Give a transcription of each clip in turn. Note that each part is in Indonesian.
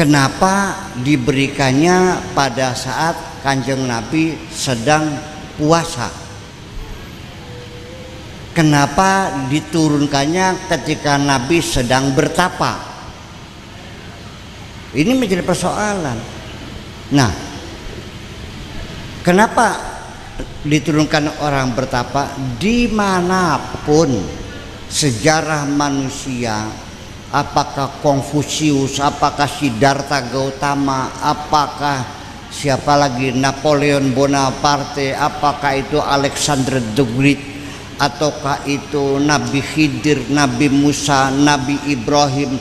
Kenapa diberikannya pada saat Kanjeng Nabi sedang puasa? Kenapa diturunkannya ketika Nabi sedang bertapa? Ini menjadi persoalan. Nah, kenapa diturunkan orang bertapa? Dimanapun sejarah manusia, apakah Konfusius, apakah Siddhartha Gautama, apakah siapa lagi, Napoleon Bonaparte, apakah itu Alexander the Great, ataukah itu Nabi Khidir, Nabi Musa, Nabi Ibrahim,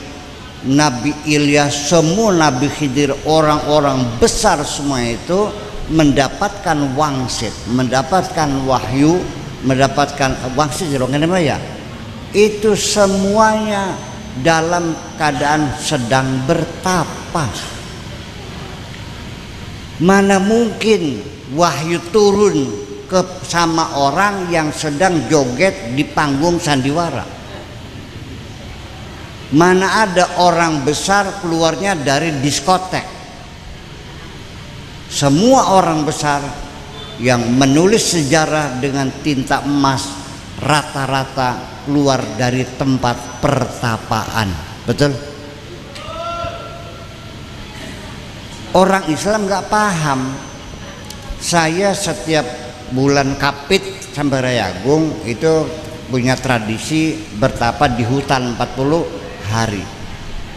Nabi Ilyas, semua Nabi Khidir, orang-orang besar semua itu mendapatkan wangsit, mendapatkan wahyu, mendapatkan wangsit ya, itu semuanya dalam keadaan sedang bertapa. Mana mungkin wahyu turun ke sama orang yang sedang joget di panggung sandiwara? Mana ada orang besar keluarnya dari diskotek? Semua orang besar yang menulis sejarah dengan tinta emas rata-rata keluar dari tempat pertapaan. Betul? Orang Islam nggak paham. Saya setiap bulan Kapit sampai Rayagung itu punya tradisi bertapa di hutan 40 hari.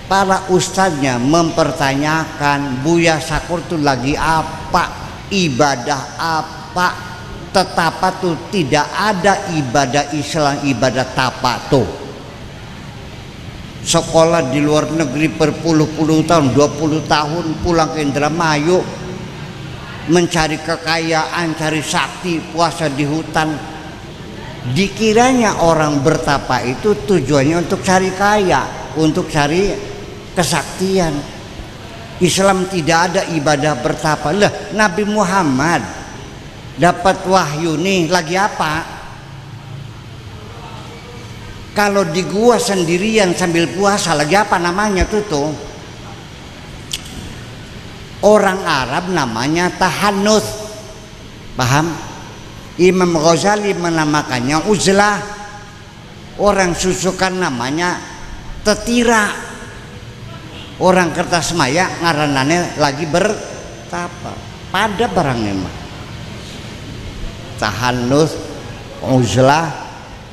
Para ustadznya mempertanyakan Buya Sakur itu lagi apa, ibadah apa. Tetapa tuh tidak ada ibadah Islam, ibadah tapa tuh. Sekolah di luar negeri berpuluh-puluh tahun, 20 tahun, pulang ke Indramayu mencari kekayaan, cari sakti, puasa di hutan. Dikiranya orang bertapa itu tujuannya untuk cari kaya, untuk cari kesaktian. Islam tidak ada ibadah bertapa. Lah, Nabi Muhammad dapat wahyu nih lagi apa? Kalau di gua sendirian sambil puasa lagi apa namanya tuh? Orang Arab namanya tahannuts. Paham? Imam Ghazali menamakannya uzlah. Orang susukan namanya tetira. Orang Kertasmaya ngaranane lagi bertapa. Pada barangnya mah. Tahannuts, uzlah,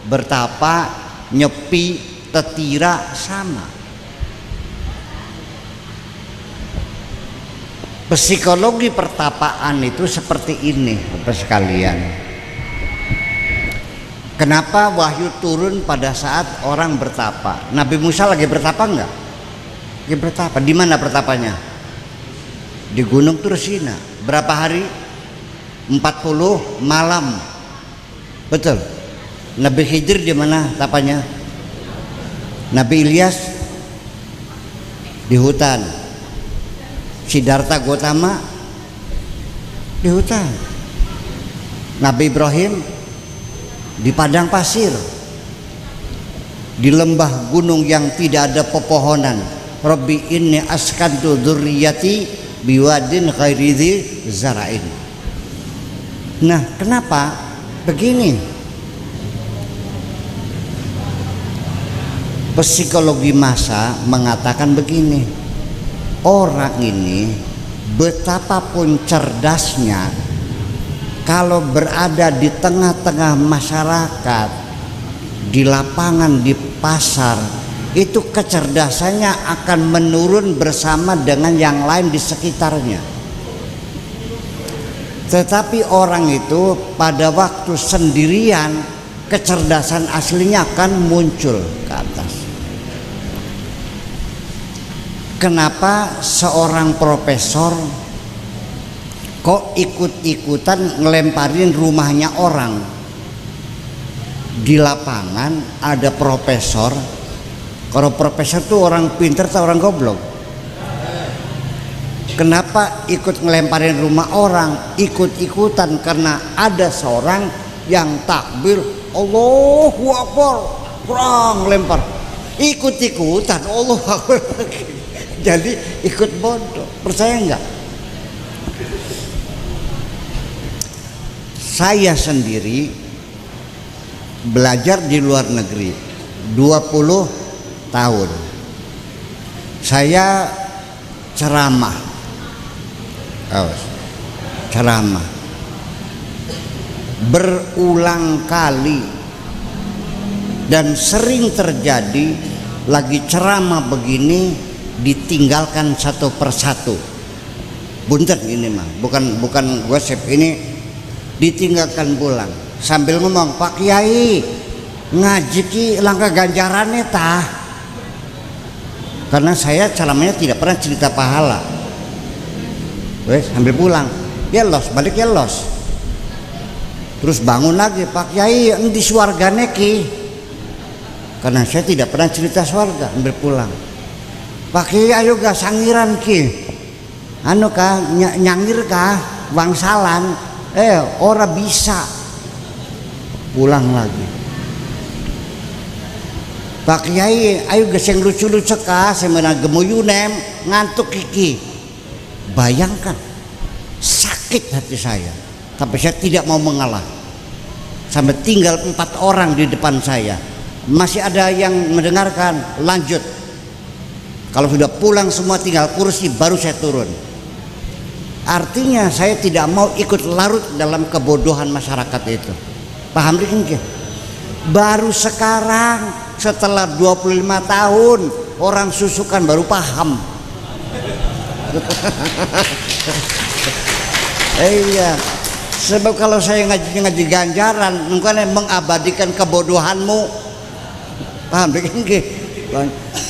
bertapa, nyepi, tetira sama. Psikologi pertapaan itu seperti ini, Bapak sekalian. Kenapa wahyu turun pada saat orang bertapa? Nabi Musa lagi bertapa enggak? Lagi bertapa. Di mana bertapanya? Di Gunung Tursina. Berapa hari? 40 malam. Betul. Nabi Khidir di mana tapanya? Nabi Ilyas di hutan. Siddhartha Gautama di hutan. Nabi Ibrahim di padang pasir, di lembah gunung yang tidak ada pepohonan. Rabbi inni askantu dzurriyyati biwadin ghairi dzi zara'in. Nah, kenapa begini? Psikologi massa mengatakan begini, orang ini betapapun cerdasnya, kalau berada di tengah-tengah masyarakat, di lapangan, di pasar, itu kecerdasannya akan menurun bersama dengan yang lain di sekitarnya. Tetapi orang itu pada waktu sendirian, kecerdasan aslinya akan muncul ke atas. Kenapa seorang profesor kok ikut-ikutan ngelemparin rumahnya orang? Di lapangan ada profesor. Kalau profesor tuh orang pinter atau orang goblok? Kenapa ikut ngelemparin rumah orang? Ikut-ikutan karena ada seorang yang takbir Allahu Akbar, kurang lempar. Ikut-ikutan Allahu Akbar. Jadi ikut bodoh. Percaya nggak? Saya sendiri belajar di luar negeri 20 tahun. Saya ceramah. Ceramah berulang kali, dan sering terjadi lagi ceramah begini ditinggalkan satu persatu. Buntet ini mah, bukan gosip, ini ditinggalkan pulang sambil ngomong, Pak Kiai ngaji ki langkah ganjarannya tah. Karena saya ceramahnya tidak pernah cerita pahala. Wes sambil pulang, ya los, balik ya los. Terus bangun lagi, Pak Kiai di swargane ki. Karena saya tidak pernah cerita swarga, sambil pulang. Pak Kiai ayo ga sangiran ki. Anu kah nyangir kah wangsalan? Ora bisa. Pulang lagi. Pak Kiai ayo ga sing lucu-lucu kah semena gemuyunem ngantuk kiki. Bayangkan sakit hati saya, tapi saya tidak mau mengalah. Sampai tinggal 4 orang di depan saya, masih ada yang mendengarkan, lanjut. Kalau sudah pulang semua tinggal kursi, baru saya turun. Artinya saya tidak mau ikut larut dalam kebodohan masyarakat itu. Paham Rikin? Baru sekarang setelah 25 tahun orang susukan baru paham. Iya, sebab kalau saya ngaji ganjaran, mungkin mengabadikan kebodohanmu. Paham?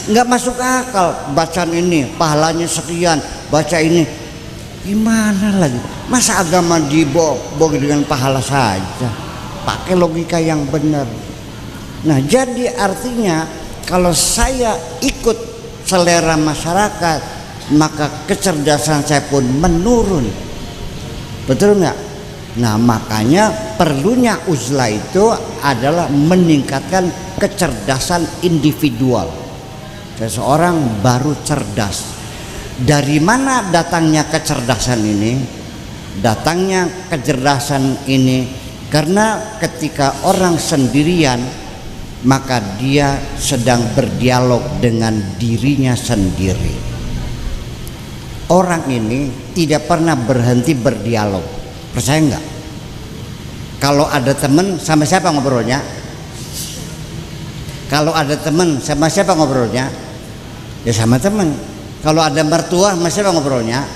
Nggak masuk akal. Bacaan ini pahalanya sekian, baca ini gimana lagi? Masa agama dibobok dengan pahala saja? Pakai logika yang benar. Nah, jadi artinya kalau saya ikut selera masyarakat, maka kecerdasan saya pun menurun. Betul nggak? Nah, makanya perlunya uzlah itu adalah meningkatkan kecerdasan individual. Seseorang baru cerdas. Dari mana datangnya kecerdasan ini? Datangnya kecerdasan ini karena ketika orang sendirian, maka dia sedang berdialog dengan dirinya sendiri. Orang ini tidak pernah berhenti berdialog. Percaya nggak? Kalau ada teman, sama siapa ngobrolnya? Kalau ada teman, sama siapa ngobrolnya? Ya sama teman. Kalau ada mertua, sama siapa ngobrolnya?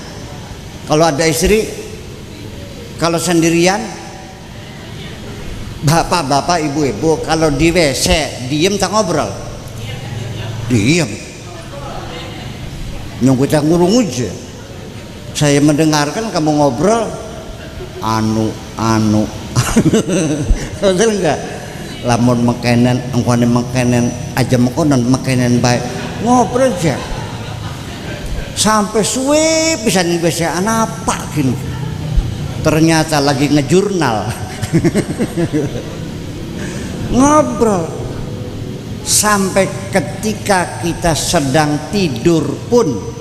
Kalau ada istri, kalau sendirian, bapak-bapak, ibu-ibu, kalau di WC diem tak ngobrol? Diem. Nunggu tak ngurung aja. Saya mendengarkan kamu ngobrol, anu. Betul enggak? Lamun makanan, engkone makanan aja makanan baik. Ngobrol aja. Sampai suwe bisa nih biasa apa gini. Ternyata lagi ngejurnal. Ngobrol. Sampai ketika kita sedang tidur pun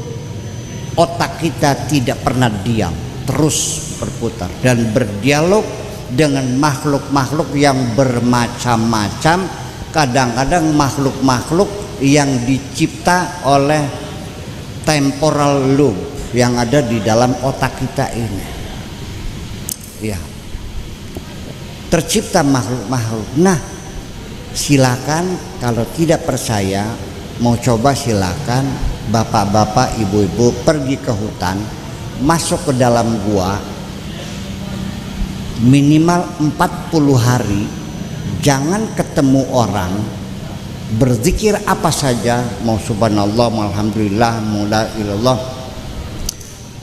otak kita tidak pernah diam, terus berputar dan berdialog dengan makhluk-makhluk yang bermacam-macam. Kadang-kadang makhluk-makhluk yang dicipta oleh temporal lobe yang ada di dalam otak kita ini. Ya, tercipta makhluk-makhluk. Nah, silakan kalau tidak percaya, mau coba silakan bapak-bapak, ibu-ibu pergi ke hutan, masuk ke dalam gua minimal 40 hari, jangan ketemu orang, berzikir apa saja, mau subhanallah, mau alhamdulillah, mau la ilallah,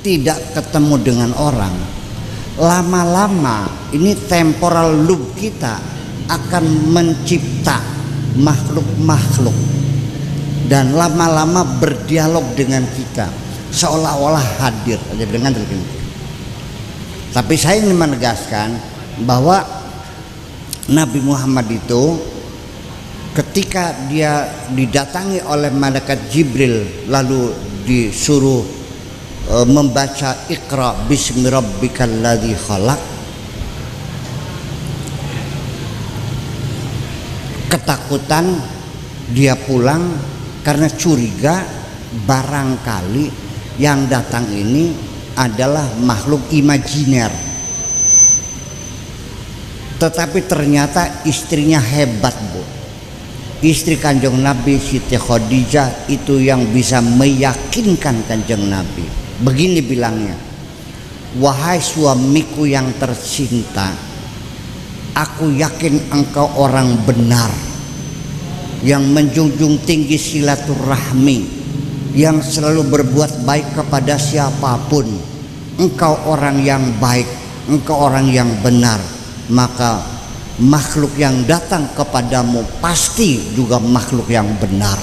tidak ketemu dengan orang. Lama-lama ini temporal lobe kita akan mencipta makhluk-makhluk dan lama-lama berdialog dengan kita seolah-olah hadir aja dengan begini. Tapi saya ingin menegaskan bahwa Nabi Muhammad itu ketika dia didatangi oleh malaikat Jibril lalu disuruh membaca Iqra bismi rabbikal ladzi khalaq, ketakutan dia pulang karena curiga barangkali yang datang ini adalah makhluk imajiner. Tetapi ternyata istrinya hebat, Bu. Istri Kanjeng Nabi Siti Khadijah itu yang bisa meyakinkan Kanjeng Nabi. Begini bilangnya, wahai suamiku yang tercinta, aku yakin engkau orang benar, yang menjunjung tinggi silaturahmi, yang selalu berbuat baik kepada siapapun. Engkau orang yang baik, engkau orang yang benar, maka makhluk yang datang kepadamu pasti juga makhluk yang benar.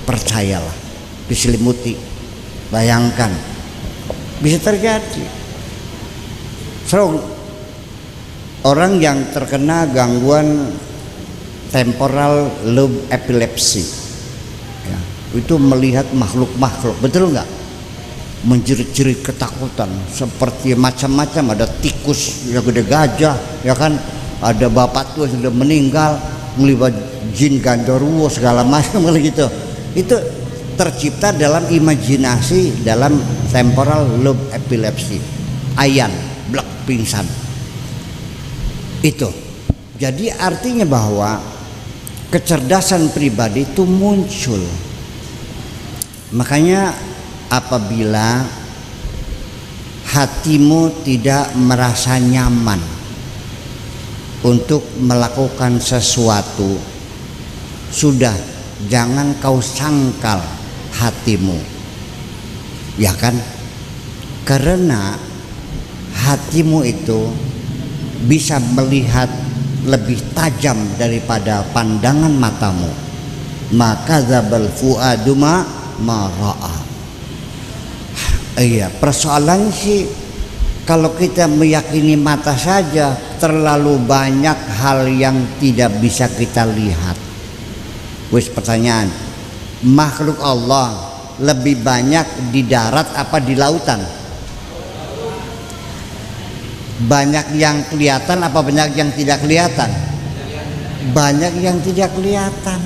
Percayalah, diselimuti. Bayangkan, bisa terjadi. So, orang yang terkena gangguan temporal lobe epilepsy, ya, itu melihat makhluk-makhluk, betul nggak? Menjerit-jerit ketakutan, seperti macam-macam. Ada tikus yang gede gajah, ya kan? Ada bapak tua yang sudah meninggal, melibat jin gandorwo segala macam gitu. Itu tercipta dalam imajinasi, dalam temporal lobe epilepsy. Ayan, blek, pingsan. Itu. Jadi artinya bahwa kecerdasan pribadi itu muncul. Makanya apabila hatimu tidak merasa nyaman untuk melakukan sesuatu, sudah, jangan kau sangkal hatimu, ya kan? Karena hatimu itu bisa melihat lebih tajam daripada pandangan matamu. Maka zabal fuadu ma ra'a. Iya, persoalan sih kalau kita meyakini mata saja, terlalu banyak hal yang tidak bisa kita lihat. Wis, pertanyaan, makhluk Allah lebih banyak di darat apa di lautan? Banyak yang kelihatan apa banyak yang tidak kelihatan? Banyak yang tidak kelihatan.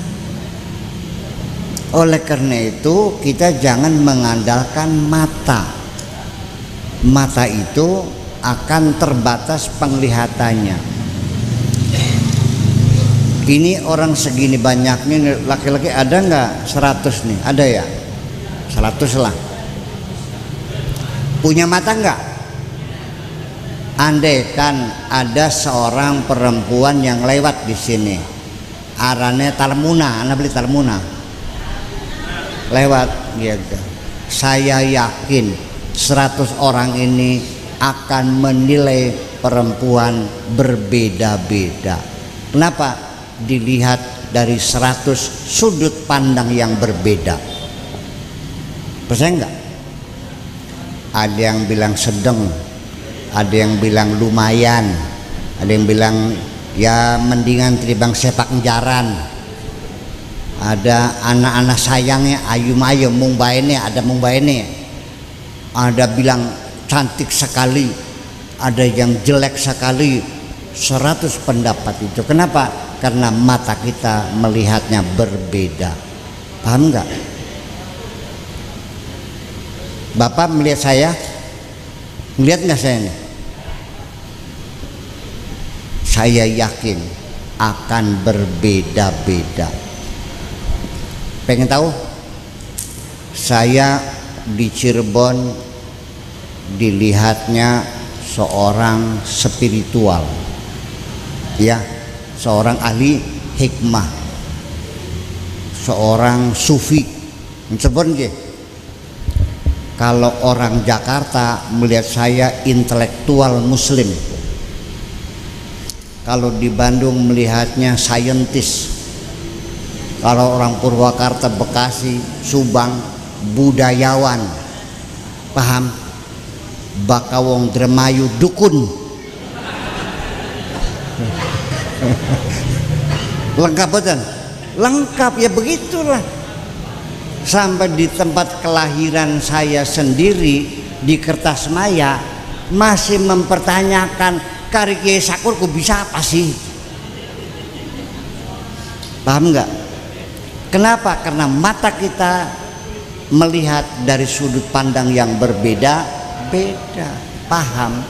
Oleh karena itu kita jangan mengandalkan mata. Mata itu akan terbatas penglihatannya. Ini orang segini banyaknya, laki-laki ada nggak 100 nih? Ada ya? 100 lah. Punya mata nggak? Andai kan ada seorang perempuan yang lewat di sini, arane Talmuna, anak beli Talmuna, lewat gitu. Saya yakin 100 orang ini akan menilai perempuan berbeda-beda. Kenapa? Dilihat dari 100 sudut pandang yang berbeda. Percaya enggak? Ada yang bilang sedang, ada yang bilang lumayan, ada yang bilang ya mendingan teribang sepak jaran. Ada anak-anak sayangnya ayum-ayum, mung baene, ada mung baene. Ada bilang cantik sekali, ada yang jelek sekali. 100 pendapat itu. Kenapa? Karena mata kita melihatnya berbeda. Paham nggak? Bapak melihat saya, melihat nggak saya ini? Saya yakin akan berbeda-beda. Pengen tahu? Saya di Cirebon dilihatnya seorang spiritual, ya, seorang ahli hikmah, seorang sufi. Cirebon gitu. Kalau orang Jakarta melihat saya intelektual muslim, kalau di Bandung melihatnya saintis, kalau orang Purwakarta, Bekasi, Subang budayawan. Paham? Bakawong Dremayu dukun. Lengkap betul? Lengkap, ya begitulah. sampai di tempat kelahiran saya sendiri di Kertasmaya masih mempertanyakan kari Kiai Sakur kok bisa apa sih? Paham nggak? Kenapa? Karena mata kita melihat dari sudut pandang yang berbeda-beda. Paham?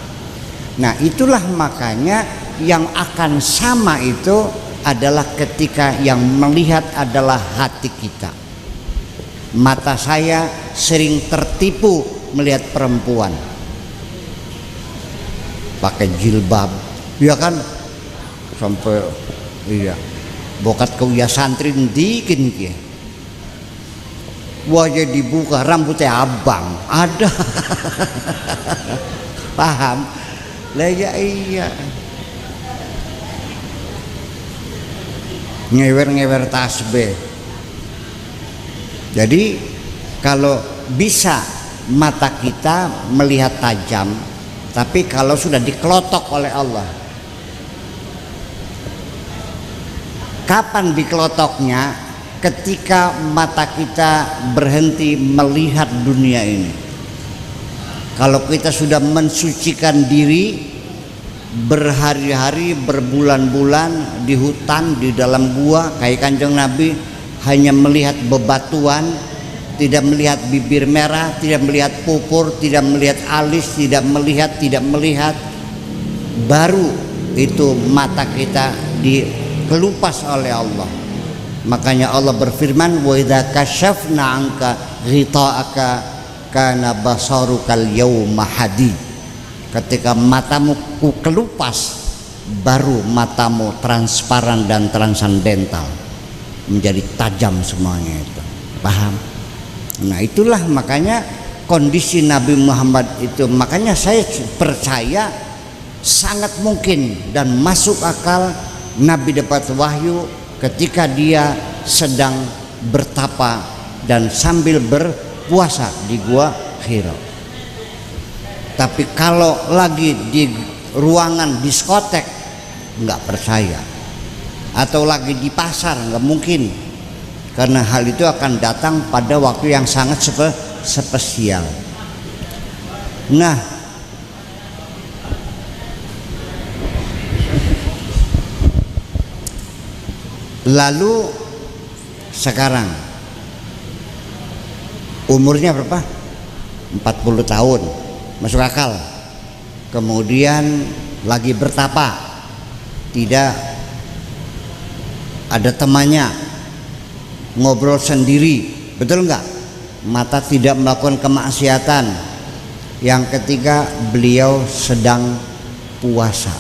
Nah, itulah makanya yang akan sama itu adalah ketika yang melihat adalah hati kita. Mata saya sering tertipu melihat perempuan pakai jilbab, ya kan, sampai iya bokat ke uya santri dikin kia, wajah dibuka, rambutnya abang, ada. Paham? Lah ya iya, ngewer-ngewer tasbih. Jadi kalau bisa mata kita melihat tajam, tapi kalau sudah dikelotok oleh Allah, kapan dikelotoknya? Ketika mata kita berhenti melihat dunia ini. Kalau kita sudah mensucikan diri berhari-hari, berbulan-bulan di hutan, di dalam gua, kayak Kanjeng Nabi hanya melihat bebatuan, tidak melihat bibir merah, tidak melihat pupur, tidak melihat alis, tidak melihat, baru itu mata kita dikelupas oleh Allah. Makanya Allah berfirman, wa idza kasyafna anka ghita'aka kana basarukal yawma hadid. Ketika matamu ku kelupas, baru matamu transparan dan transandental, menjadi tajam semuanya itu. Paham? Nah, itulah makanya kondisi Nabi Muhammad itu. Makanya saya percaya sangat mungkin dan masuk akal Nabi dapat wahyu ketika dia sedang bertapa dan sambil berpuasa di Gua Hira. Tapi kalau lagi di ruangan diskotek, nggak percaya. Atau lagi di pasar, nggak mungkin, karena hal itu akan datang pada waktu yang sangat spesial. Nah, lalu sekarang umurnya berapa? 40 tahun, masuk akal. Kemudian lagi bertapa, tidak ada temannya, ngobrol sendiri, betul enggak? Mata tidak melakukan kemaksiatan. Yang ketiga, beliau sedang puasa.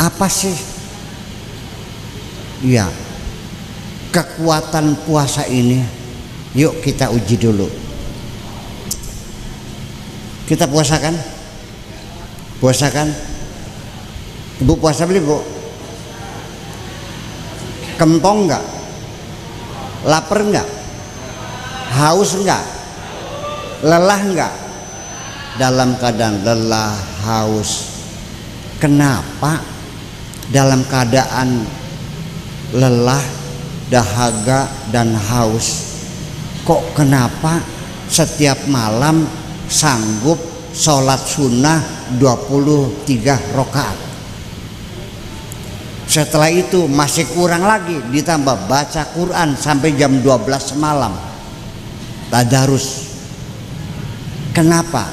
Apa sih? Ya, kekuatan puasa ini, yuk kita uji dulu. Kita puasakan? Puasakan? Ibu puasa beli, Bu? Kempong enggak? Lapar enggak? Haus enggak? Lelah enggak? Dalam keadaan lelah, haus. Kenapa dalam keadaan lelah, dahaga dan haus, kok kenapa setiap malam sanggup sholat sunnah 23 rakaat? Setelah itu masih kurang lagi, ditambah baca Quran sampai jam 12 malam, tadarus. Kenapa?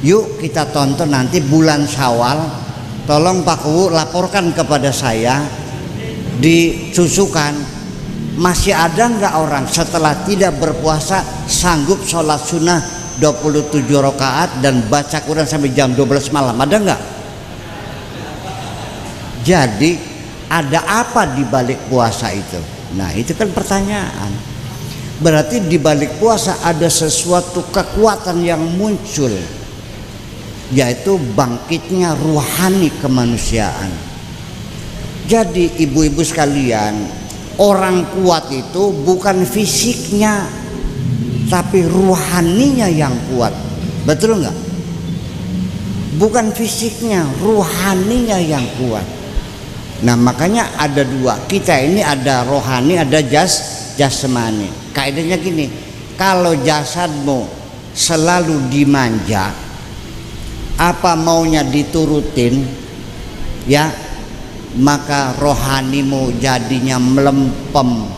Yuk kita tonton nanti bulan Syawal. Tolong Pak Kuwu laporkan kepada saya di Susukan, masih ada nggak orang setelah tidak berpuasa sanggup sholat sunnah 27 rakaat dan baca Quran sampai jam 12 malam? Ada nggak? Jadi ada apa di balik puasa itu? Nah, itu kan pertanyaan. Berarti di balik puasa ada sesuatu kekuatan yang muncul, yaitu bangkitnya ruhani kemanusiaan. Jadi ibu-ibu sekalian, orang kuat itu bukan fisiknya, tapi ruhaninya yang kuat. Betul nggak? Bukan fisiknya, ruhaninya yang kuat. Nah, makanya ada dua. Kita ini ada rohani, ada jasmani. kaidahnya gini, kalau jasadmu selalu dimanja, apa maunya diturutin, ya, maka rohanimu jadinya melempem,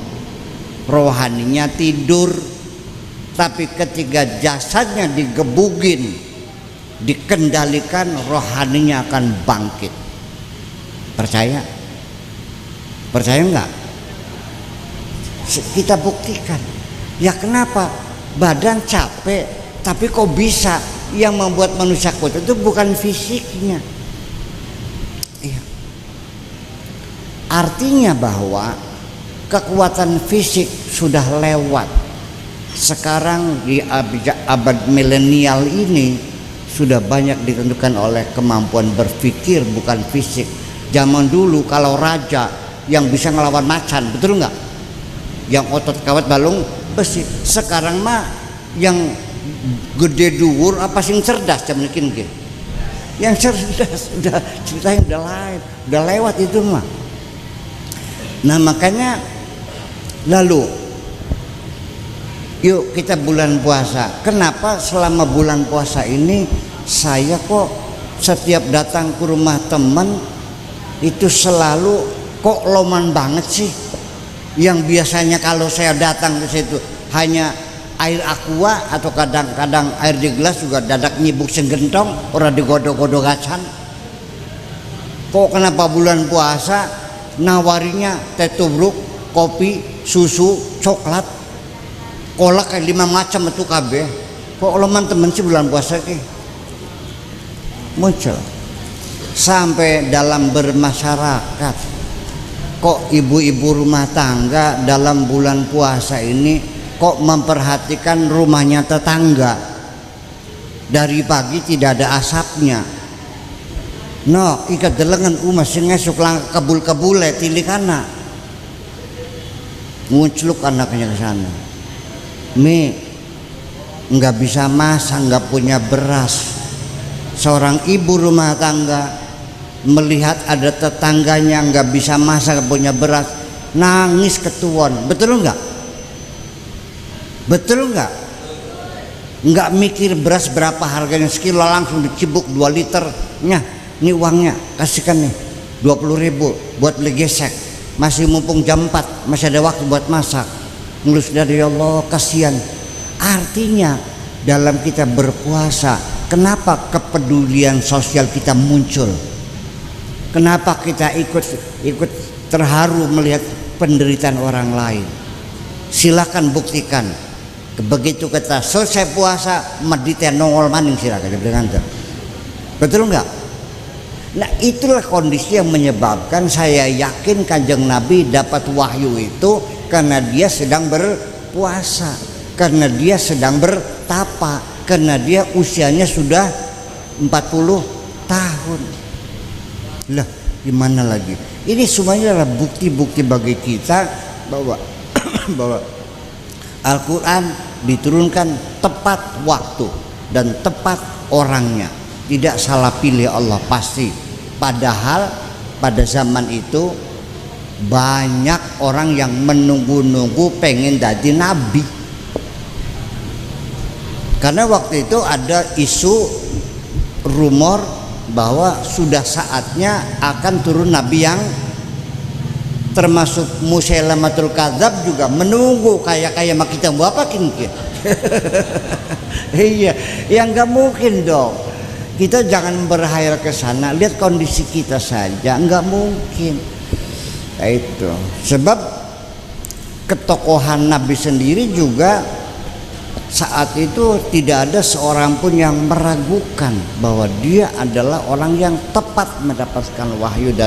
rohaninya tidur. Tapi ketika jasadnya digebugin, dikendalikan, rohaninya akan bangkit. Percaya? Percaya enggak? Kita buktikan. Ya kenapa? Badan capek, tapi kok bisa? Yang membuat manusia kuat itu bukan fisiknya. Iya. Artinya bahwa kekuatan fisik sudah lewat. Sekarang di abad milenial ini sudah banyak ditentukan oleh kemampuan berpikir, bukan fisik. Zaman dulu kalau raja yang bisa ngelawan macan, betul nggak? Yang otot kawat balung besi. Sekarang mah yang gede dhuwur apa sing cerdas jam mungkin gitu. Yang cerdas udah ceritanya udah lain, udah lewat itu mah. Nah makanya lalu yuk kita bulan puasa. Kenapa selama bulan puasa ini saya kok setiap datang ke rumah teman itu selalu kok loman banget sih? Yang biasanya kalau saya datang ke situ hanya air aqua atau kadang-kadang air di gelas juga dadak nyibuk senggentong, orang digodok-godok gacan. Kok kenapa bulan puasa nawarinya teh tubruk, kopi, susu, coklat, kolak kayak 5 macam itu kabeh. Kok loman temen sih bulan puasa ke? Muncul sampai dalam bermasyarakat. Kok ibu-ibu rumah tangga dalam bulan puasa ini kok memperhatikan rumahnya tetangga? Dari pagi tidak ada asapnya. No, ikat delengan masih ngesuk lang kabul-kabule tilikana. Nguncluk anaknya ke sana. Mi nggak bisa masak, nggak punya beras. Seorang ibu rumah tangga melihat ada tetangganya nggak bisa masak, punya beras, nangis ketuan. Betul nggak? Betul nggak? Nggak mikir beras berapa harganya, sekilo langsung dicibuk 2 liternya. Ini uangnya kasihkan nih 20.000 buat beli gesek, masih mumpung jam 4 masih ada waktu buat masak. Ngelus dari Allah, kasihan. Artinya dalam kita berpuasa, kenapa kepedulian sosial kita muncul? Kenapa kita ikut terharu melihat penderitaan orang lain? Silakan buktikan. Begitu kita selesai puasa, medite nongol maning silakan dengan. Betul enggak? Nah itulah kondisi yang menyebabkan saya yakin Kanjeng Nabi dapat wahyu itu karena dia sedang berpuasa, karena dia sedang bertapa, karena dia usianya sudah 40 tahun. Lah gimana lagi? Ini semuanya adalah bukti-bukti bagi kita bahwa bahwa Al-Quran diturunkan tepat waktu dan tepat orangnya, tidak salah pilih Allah pasti. Padahal pada zaman itu banyak orang yang menunggu-nunggu pengen jadi nabi, karena waktu itu ada isu rumor bahwa sudah saatnya akan turun nabi yang termasuk Musailamatul Kadzab juga menunggu kayak kita mau apa kini? Iya, ya nggak mungkin dong. Kita jangan berhayal ke sana, lihat kondisi kita saja, nggak mungkin. Nah, itu sebab ketokohan Nabi sendiri juga saat itu tidak ada seorang pun yang meragukan bahwa dia adalah orang yang tepat mendapatkan wahyu dari